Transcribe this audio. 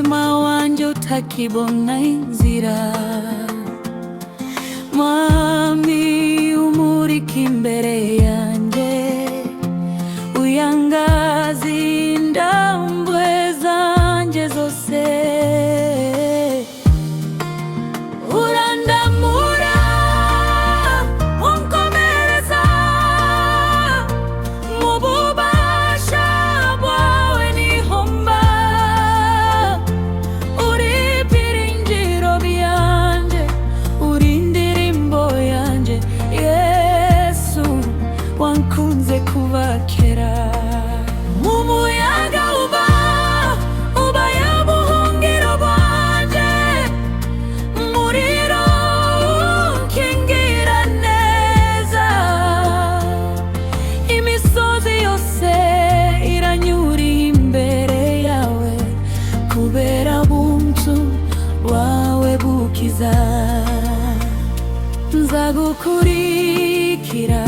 umutima wanje utakibona inzira. Mwami umurika imbere yanje, uyangaza indambwe zanje zose. Urandamura unkomereza, mu bubasha bwawe niho mba. Uri ibyiringiro byanje, uri indirimbo yanje, Yesu wankunze kuva kera. Mu muyaga ubaye ubuhungiro bwanje, umuriro unkingira neza. Imisozi yose iranyuriye imbere yawe, kubera buntu bwawe bukiza. Nzagukurikira